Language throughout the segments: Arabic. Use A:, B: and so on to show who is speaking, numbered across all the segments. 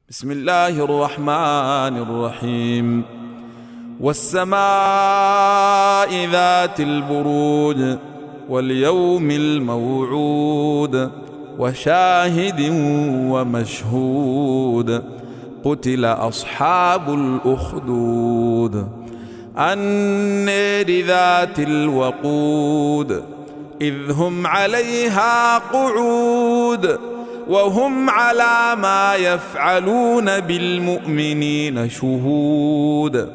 A: بسم الله الرحمن الرحيم. والسماء ذات البروج واليوم الموعود وشاهد ومشهود قتل أصحاب الأخدود النار ذات الوقود إذ هم عليها قعود وهم على ما يفعلون بالمؤمنين شهود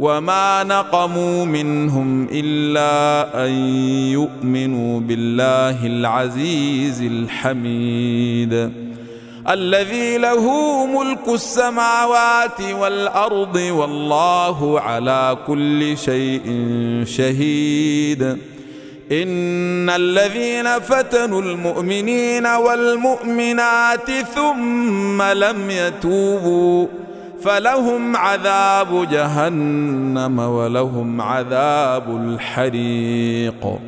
A: وما نقموا منهم إلا أن يؤمنوا بالله العزيز الحميد الذي له ملك السماوات والأرض والله على كل شيء شهيد. إن الذين فتنوا المؤمنين والمؤمنات ثم لم يتوبوا فلهم عذاب جهنم ولهم عذاب الحريق.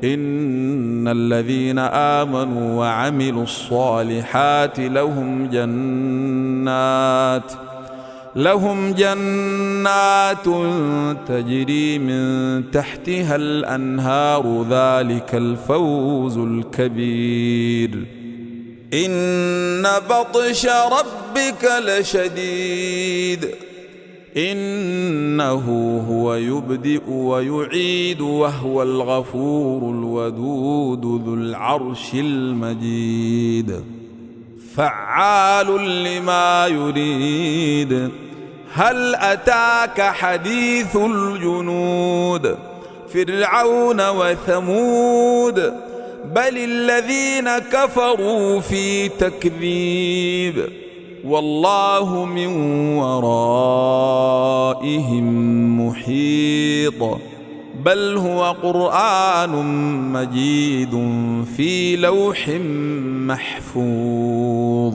A: إن الذين آمنوا وعملوا الصالحات لهم جنات تجري من تحتها الأنهار ذلك الفوز الكبير. إن بطش ربك لشديد إنه هو يبدئ ويعيد وهو الغفور الودود ذو العرش المجيد فعال لما يريد. هل أتاك حديث الجنود فرعون وثمود بل الذين كفروا في تكذيب والله من ورائهم محيط بل هو قرآن مجيد في لوح محفوظ.